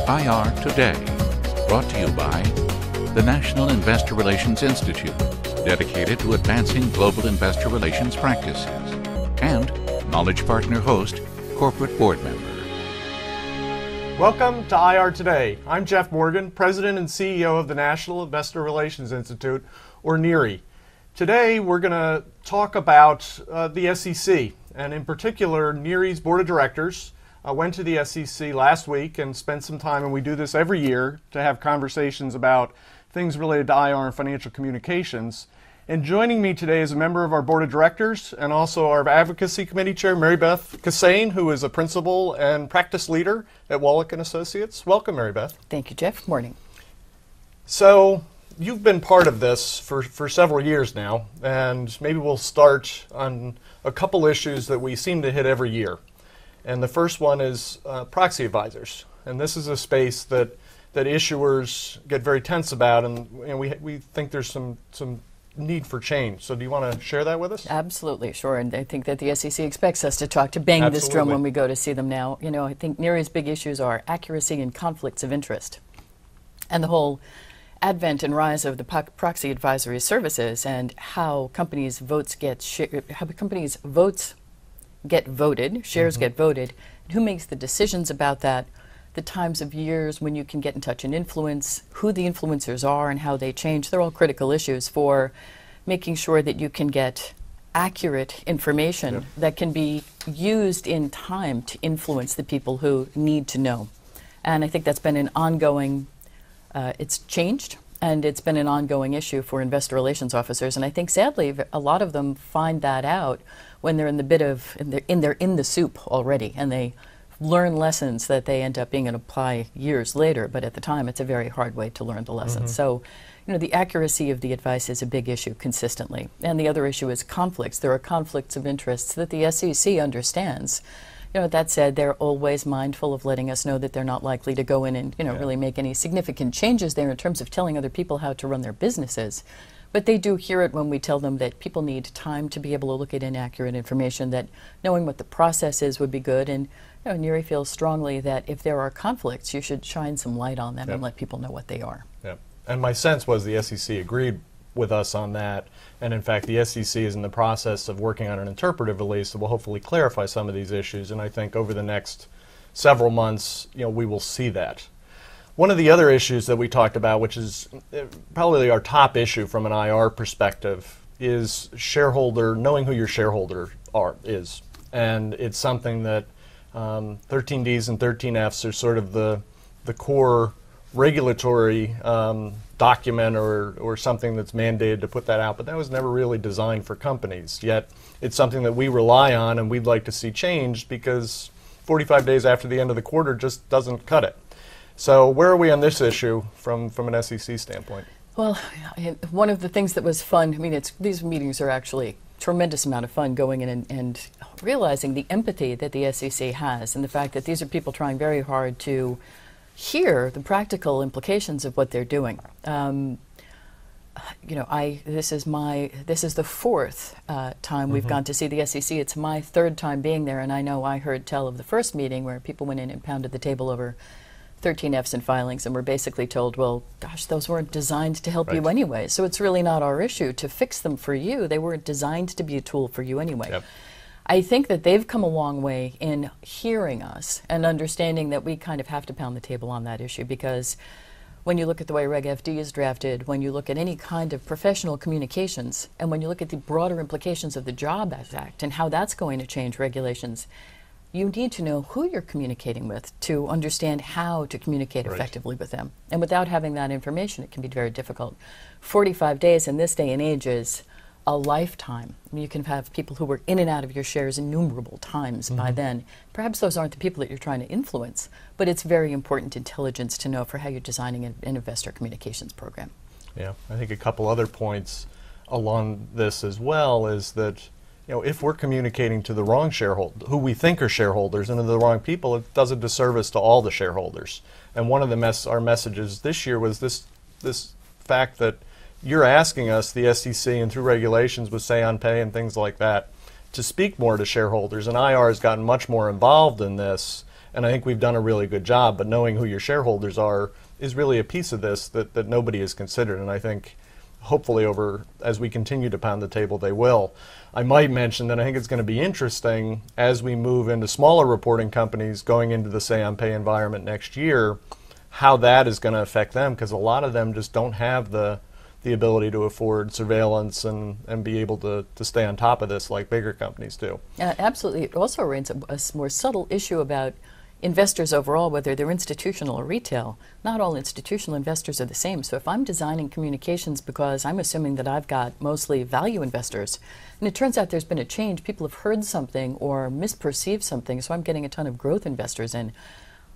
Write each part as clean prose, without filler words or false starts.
IR Today, brought to you by the National Investor Relations Institute, dedicated to advancing global investor relations practices, and Knowledge Partner host, corporate board member. Welcome to IR Today. I'm Jeff Morgan, President and CEO of the National Investor Relations Institute, or NIRI. Today we're going to talk about the SEC, and in particular NIRI's Board of Directors went to the SEC last week and spent some time, and we do this every year, to have conversations about things related to IR and financial communications. And joining me today is a member of our Board of Directors and also our Advocacy Committee Chair, Beth Kissane, who is a Principal and Practice Leader at Walek and Associates. Welcome, Beth. Thank you, Jeff. Morning. So, you've been part of this for several years now, and maybe we'll start on a couple issues that we seem to hit every year. And the first one is proxy advisors. And this is a space that issuers get very tense about, and we think there's some need for change. So do you want to share that with us? Absolutely, sure. And I think that the SEC expects us to talk to bang this drum when we go to see them now. You know, I think NIRI's big issues are accuracy and conflicts of interest. And the whole advent and rise of the proxy advisory services and how companies' votes get voted, shares get voted, and who makes the decisions about that, the times of years when you can get in touch and influence, who the influencers are and how they change. They're all critical issues for making sure that you can get accurate information that can be used in time to influence the people who need to know. And I think that's been an ongoing, it's changed, and it's been an ongoing issue for investor relations officers. And I think sadly a lot of them find that out when they're in the soup already, and they learn lessons that they end up being able to apply years later, but at the time it's a very hard way to learn the lessons. So, you know, the accuracy of the advice is a big issue consistently. And the other issue is conflicts. There are conflicts of interests that the SEC understands. You know, that said, they're always mindful of letting us know that they're not likely to go in and, really make any significant changes there in terms of telling other people how to run their businesses. But they do hear it when we tell them that people need time to be able to look at inaccurate information, that knowing what the process is would be good. And NIRI feels strongly that if there are conflicts, you should shine some light on them and let people know what they are. And my sense was the SEC agreed with us on that. And in fact, the SEC is in the process of working on an interpretive release that will hopefully clarify some of these issues. And I think over the next several months, we will see that. One of the other issues that we talked about, which is probably our top issue from an IR perspective, is knowing who your shareholder is. And it's something that 13Ds and 13Fs are sort of the core regulatory document or something that's mandated to put that out, but that was never really designed for companies. Yet it's something that we rely on and we'd like to see changed, because 45 days after the end of the quarter just doesn't cut it. So where are we on this issue from an SEC standpoint? Well, one of the things that was fun, these meetings are actually tremendous amount of fun, going in and realizing the empathy that the SEC has, and the fact that these are people trying very hard to hear the practical implications of what they're doing. This is the fourth time we've gone to see the SEC. It's my third time being there, and I know I heard tell of the first meeting where people went in and pounded the table over 13Fs and filings, and were basically told, well, gosh, those weren't designed to help you anyway, so it's really not our issue to fix them for you. They weren't designed to be a tool for you anyway. I think that they've come a long way in hearing us and understanding that we kind of have to pound the table on that issue, because when you look at the way Reg FD is drafted, when you look at any kind of professional communications, and when you look at the broader implications of the Jobs Act and how that's going to change regulations, you need to know who you're communicating with to understand how to communicate effectively with them. And without having that information, it can be very difficult. 45 days in this day and age is a lifetime. You can have people who were in and out of your shares innumerable times by then. Perhaps those aren't the people that you're trying to influence, but it's very important intelligence to know for how you're designing an investor communications program. Yeah, I think a couple other points along this as well is that if we're communicating to the wrong shareholder, who we think are shareholders, and to the wrong people, it does a disservice to all the shareholders. And one of our messages this year was this fact that you're asking us, the SEC, and through regulations with say on pay and things like that, to speak more to shareholders. And IR has gotten much more involved in this And I think we've done a really good job, but knowing who your shareholders are is really a piece of this that nobody has considered. And I think hopefully as we continue to pound the table, they will. I might mention that I think it's going to be interesting as we move into smaller reporting companies going into the Say on Pay environment next year, how that is going to affect them, because a lot of them just don't have the ability to afford surveillance and be able to stay on top of this like bigger companies do. Absolutely. It also raises a more subtle issue about investors overall, whether they're institutional or retail. Not all institutional investors are the same. So if I'm designing communications because I'm assuming that I've got mostly value investors, and it turns out there's been a change, people have heard something or misperceived something, so I'm getting a ton of growth investors in,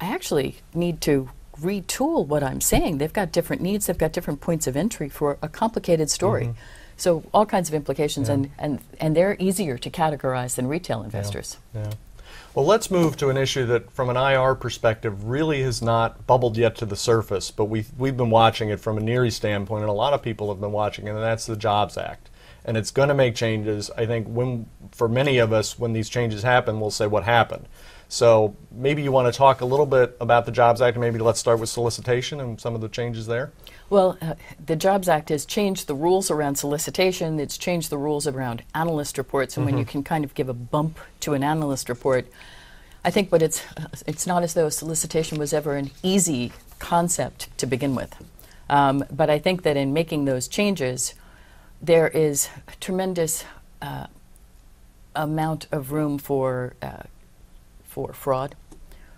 I actually need to retool what I'm saying. They've got different needs, they've got different points of entry for a complicated story. So all kinds of implications, and they're easier to categorize than retail investors. Well, let's move to an issue that, from an IR perspective, really has not bubbled yet to the surface, but we've been watching it from a NIRI standpoint, and a lot of people have been watching it, and that's the Jobs Act. And it's going to make changes. I think for many of us, when these changes happen, we'll say what happened. So maybe you want to talk a little bit about the Jobs Act, and maybe let's start with solicitation and some of the changes there. Well, the Jobs Act has changed the rules around solicitation. It's changed the rules around analyst reports, and when you can kind of give a bump to an analyst report, I think, but it's not as though solicitation was ever an easy concept to begin with. But I think that in making those changes, there is a tremendous amount of room for fraud,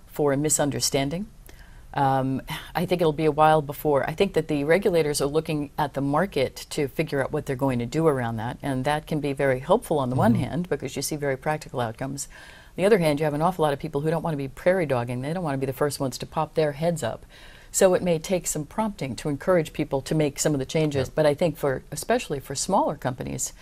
for misunderstanding. I think it'll be a while before. I think that the regulators are looking at the market to figure out what they're going to do around that, and that can be very helpful on the one hand because you see very practical outcomes. On the other hand, you have an awful lot of people who don't want to be prairie dogging. They don't want to be the first ones to pop their heads up. So it may take some prompting to encourage people to make some of the changes, but I think especially for smaller companies,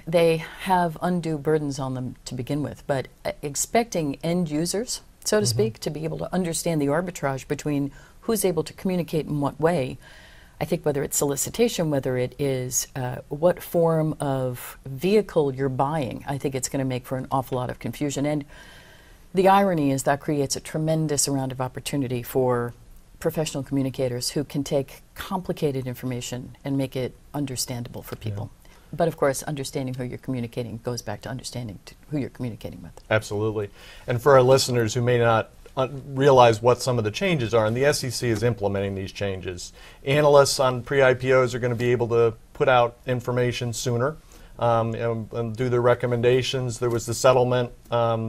they have undue burdens on them to begin with. But expecting end users, so to speak, to be able to understand the arbitrage between who's able to communicate in what way, I think whether it's solicitation, whether it is what form of vehicle you're buying, I think it's going to make for an awful lot of confusion. And the irony is that creates a tremendous amount of opportunity for professional communicators who can take complicated information and make it understandable for people. But of course, understanding who you're communicating goes back to understanding who you're communicating with. Absolutely. And for our listeners who may not realize what some of the changes are, and the SEC is implementing these changes. Analysts on pre-IPOs are going to be able to put out information sooner and do their recommendations. There was the settlement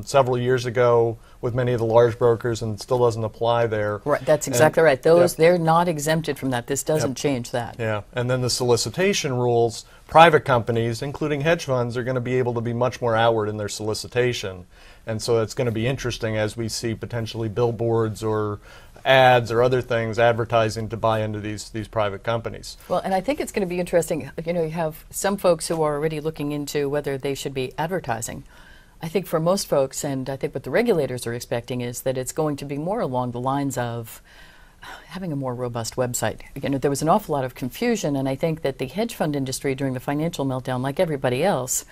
several years ago with many of the large brokers, and it still doesn't apply there. Right, that's exactly right. They're not exempted from that. This doesn't change that. Yeah, and then the solicitation rules, private companies, including hedge funds, are going to be able to be much more outward in their solicitation. And so it's going to be interesting as we see potentially billboards or ads or other things advertising to buy into these private companies. Well, and I think it's going to be interesting. You know, you have some folks who are already looking into whether they should be advertising. I think for most folks, and I think what the regulators are expecting, is that it's going to be more along the lines of having a more robust website. You know, there was an awful lot of confusion, and I think that the hedge fund industry during the financial meltdown, like everybody else,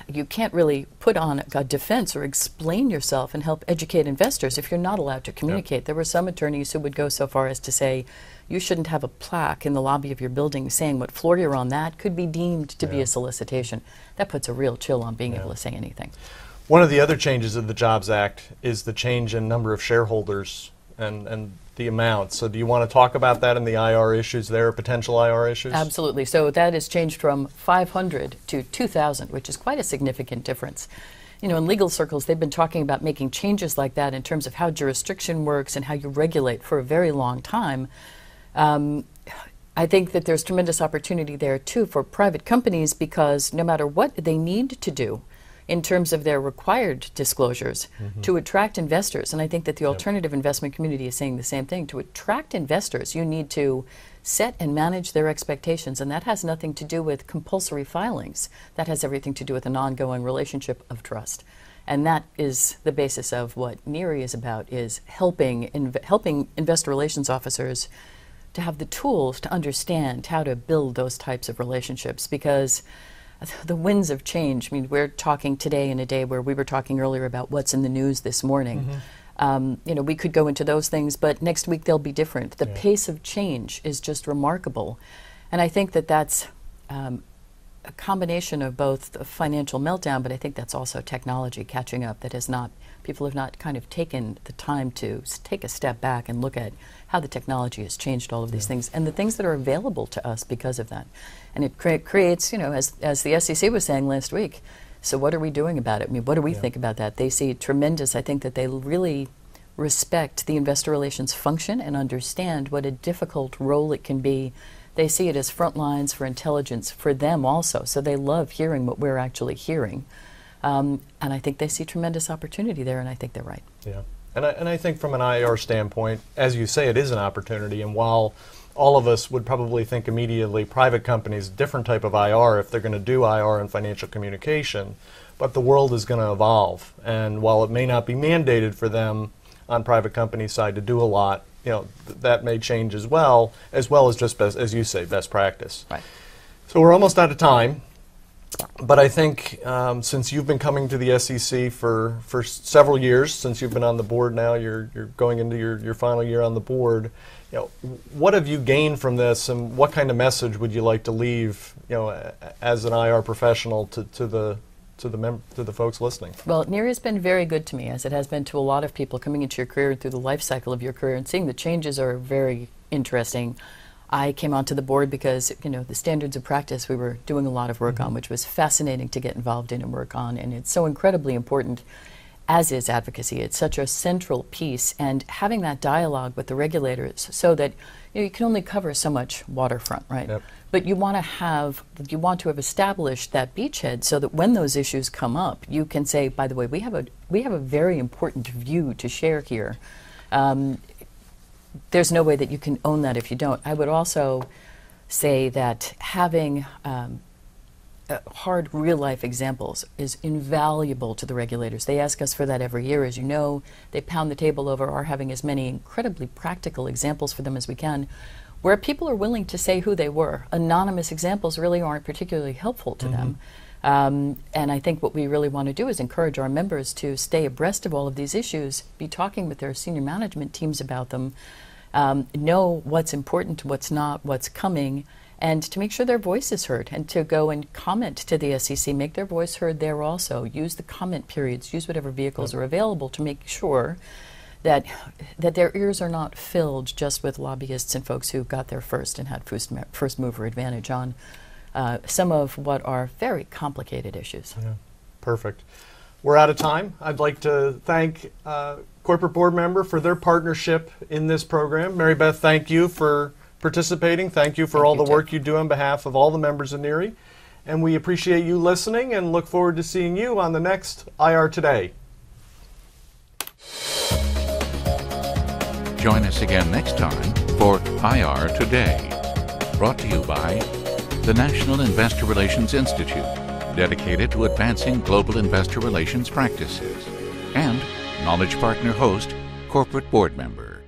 you can't really put on a defense or explain yourself and help educate investors if you're not allowed to communicate. There were some attorneys who would go so far as to say you shouldn't have a plaque in the lobby of your building saying what floor you're on. That could be deemed to be a solicitation. That puts a real chill on being able to say anything. One of the other changes of the Jobs Act is the change in number of shareholders and the amount. So do you want to talk about that and the IR issues there, potential IR issues? Absolutely. So that has changed from 500 to 2,000, which is quite a significant difference. You know, in legal circles, they've been talking about making changes like that in terms of how jurisdiction works and how you regulate for a very long time. I think that there's tremendous opportunity there, too, for private companies, because no matter what they need to do in terms of their required disclosures to attract investors, and I think that the alternative investment community is saying the same thing, to attract investors, you need to set and manage their expectations, and that has nothing to do with compulsory filings. That has everything to do with an ongoing relationship of trust. And that is the basis of what NIRI is about, is helping investor relations officers to have the tools to understand how to build those types of relationships, because the winds of change. I mean, we're talking today in a day where we were talking earlier about what's in the news this morning. We could go into those things, but next week they'll be different. The Yeah. pace of change is just remarkable. And I think that that's a combination of both the financial meltdown, but I think that's also technology catching up that people have not kind of taken the time to take a step back and look at how the technology has changed all of these things and the things that are available to us because of that. And it creates, as the SEC was saying last week, so what are we doing about it? I mean, what do we think about that? They see tremendous, I think that they really respect the investor relations function and understand what a difficult role it can be. They see it as front lines for intelligence for them also, so they love hearing what we're actually hearing. And I think they see tremendous opportunity there, and I think they're right. Yeah, and I think from an IR standpoint, as you say, it is an opportunity, and while all of us would probably think immediately private companies, different type of IR if they're going to do IR and financial communication, but the world is going to evolve, and while it may not be mandated for them on private company side to do a lot, that may change as well as just, as you say, best practice. Right. So we're almost out of time, but I think since you've been coming to the SEC for several years, since you've been on the board now, you're going into your final year on the board, what have you gained from this, and what kind of message would you like to leave, as an IR professional to the folks listening? Well, NIRI has been very good to me, as it has been to a lot of people coming into your career and through the life cycle of your career, and seeing the changes are very interesting. I came onto the board because, the standards of practice we were doing a lot of work on, which was fascinating to get involved in and work on, and it's so incredibly important, as is advocacy. It's such a central piece, and having that dialogue with the regulators so that you can only cover so much waterfront, right? Yep. But you want to have established that beachhead so that when those issues come up, you can say, by the way, we have a very important view to share here. There's no way that you can own that if you don't. I would also say that having hard real-life examples is invaluable to the regulators. They ask us for that every year. As you know, they pound the table over our having as many incredibly practical examples for them as we can, where people are willing to say who they were. Anonymous examples really aren't particularly helpful to them. And I think what we really want to do is encourage our members to stay abreast of all of these issues, be talking with their senior management teams about them, know what's important, what's not, what's coming, and to make sure their voice is heard, and to go and comment to the SEC, make their voice heard there also. Use the comment periods, use whatever vehicles are available to make sure that their ears are not filled just with lobbyists and folks who got there first and had first mover advantage on some of what are very complicated issues. Yeah, perfect. We're out of time. I'd like to thank corporate board member for their partnership in this program. Mary Beth, thank you for participating. Thank you for all the work you do on behalf of all the members of NIRI. And we appreciate you listening and look forward to seeing you on the next IR Today. Join us again next time for IR Today, brought to you by the National Investor Relations Institute, dedicated to advancing global investor relations practices, and Knowledge Partner host, corporate board member.